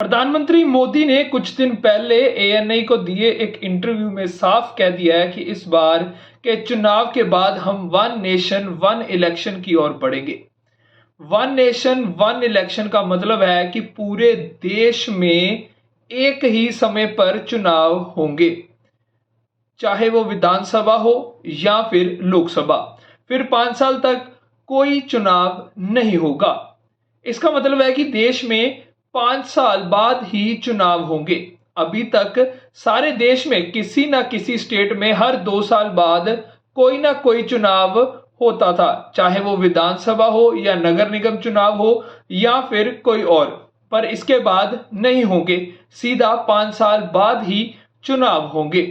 प्रधानमंत्री मोदी ने कुछ दिन पहले एएनआई को दिए एक इंटरव्यू में साफ कह दिया है कि इस बार के चुनाव के बाद हम वन नेशन वन इलेक्शन की ओर बढ़ेंगे। वन नेशन वन इलेक्शन का मतलब है कि पूरे देश में एक ही समय पर चुनाव होंगे, चाहे वो विधानसभा हो या फिर लोकसभा। फिर 5 साल तक कोई चुनाव नहीं होगा। इसका मतलब है कि देश में 5 साल बाद ही चुनाव होंगे। अभी तक सारे देश में किसी ना किसी स्टेट में हर 2 साल बाद कोई ना कोई चुनाव होता था, चाहे वो विधानसभा हो या नगर निगम चुनाव हो या फिर कोई और। पर इसके बाद नहीं होंगे, सीधा 5 साल बाद ही चुनाव होंगे,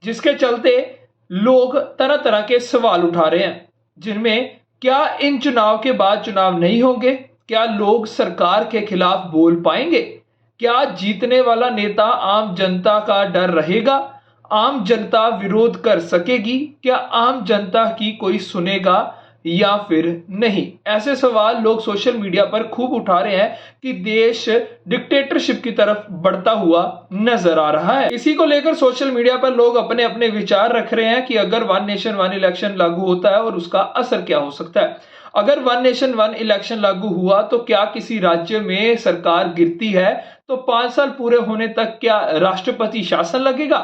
जिसके चलते लोग तरह तरह के सवाल उठा रहे हैं, जिनमें क्या इन चुनाव के बाद चुनाव नहीं होंगे? क्या लोग सरकार के खिलाफ बोल पाएंगे? क्या जीतने वाला नेता आम जनता का डर रहेगा? आम जनता विरोध कर सकेगी? क्या आम जनता की कोई सुनेगा या फिर नहीं? ऐसे सवाल लोग सोशल मीडिया पर खूब उठा रहे हैं कि देश डिक्टेटरशिप की तरफ बढ़ता हुआ नजर आ रहा है। इसी को लेकर सोशल मीडिया पर लोग अपने अपने विचार रख रहे हैं कि अगर वन नेशन वन इलेक्शन लागू होता है और उसका असर क्या हो सकता है। अगर वन नेशन वन इलेक्शन लागू हुआ तो क्या किसी राज्य में सरकार गिरती है तो 5 साल पूरे होने तक क्या राष्ट्रपति शासन लगेगा?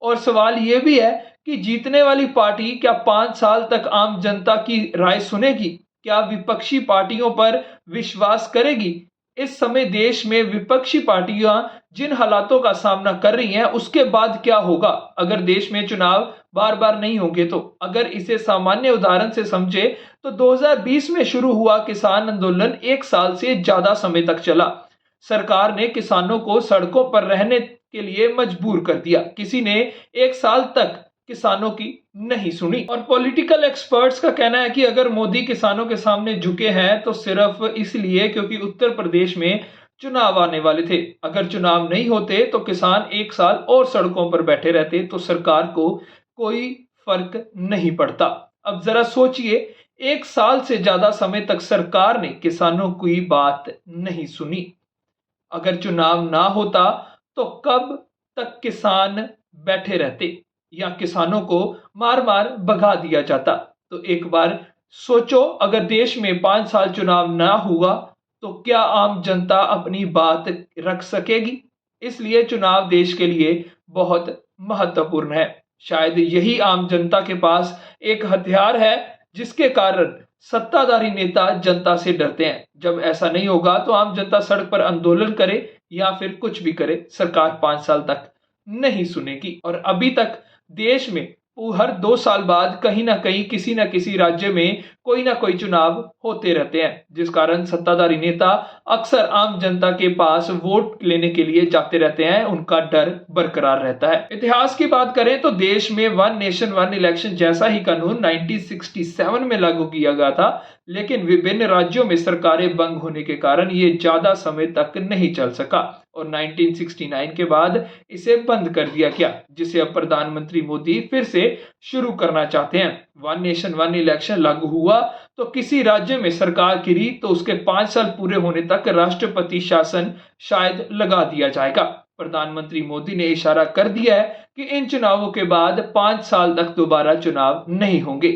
और सवाल यह भी है कि जीतने वाली पार्टी क्या 5 साल तक आम जनता की राय सुनेगी? क्या विपक्षी पार्टियों पर विश्वास करेगी? इस समय देश में विपक्षी पार्टियां जिन हालातों का सामना कर रही हैं, उसके बाद क्या होगा अगर देश में चुनाव बार बार नहीं होंगे? तो अगर इसे सामान्य उदाहरण से समझे तो 2020 में शुरू हुआ किसान आंदोलन 1 साल से ज्यादा समय तक चला। सरकार ने किसानों को सड़कों पर रहने के लिए मजबूर कर दिया। किसी ने 1 साल तक किसानों की नहीं सुनी। और पॉलिटिकल एक्सपर्ट्स का कहना है कि अगर मोदी किसानों के सामने झुके हैं तो सिर्फ इसलिए क्योंकि उत्तर प्रदेश में चुनाव आने वाले थे। अगर चुनाव नहीं होते तो किसान 1 साल और सड़कों पर बैठे रहते तो सरकार को कोई फर्क नहीं पड़ता। अब जरा सोचिए, 1 साल से ज्यादा समय तक सरकार ने किसानों की बात नहीं सुनी। अगर चुनाव ना होता तो कब तक किसान बैठे रहते या किसानों को मार मार भगा दिया जाता? तो एक बार सोचो, अगर देश में 5 साल चुनाव ना हुआ तो क्या आम जनता अपनी बात रख सकेगी? इसलिए चुनाव देश के लिए बहुत महत्वपूर्ण है। शायद यही आम जनता के पास एक हथियार है जिसके कारण सत्ताधारी नेता जनता से डरते हैं। जब ऐसा नहीं होगा तो आम जनता सड़क पर आंदोलन करे या फिर कुछ भी करे, सरकार 5 साल तक नहीं सुनेगी। और अभी तक देश में हर 2 साल बाद कहीं ना कहीं किसी ना किसी राज्य में कोई ना कोई चुनाव होते रहते हैं, जिस कारण सत्ताधारी नेता अक्सर आम जनता के पास वोट लेने के लिए जाते रहते हैं। उनका डर बरकरार रहता है। इतिहास की बात करें तो देश में वन नेशन वन इलेक्शन जैसा ही कानून 1967 में लागू किया गया था, लेकिन विभिन्न राज्यों में सरकारें भंग होने के कारण ये ज्यादा समय तक नहीं चल सका और 1969 के बाद इसे बंद कर दिया गया, जिसे अब प्रधानमंत्री मोदी फिर से शुरू करना चाहते हैं। वन नेशन वन इलेक्शन लागू हुआ तो किसी राज्य में सरकार गिरी तो उसके 5 साल पूरे होने तक राष्ट्रपति शासन शायद लगा दिया जाएगा। प्रधानमंत्री मोदी ने इशारा कर दिया है कि इन चुनावों के बाद 5 साल तक दोबारा चुनाव नहीं होंगे।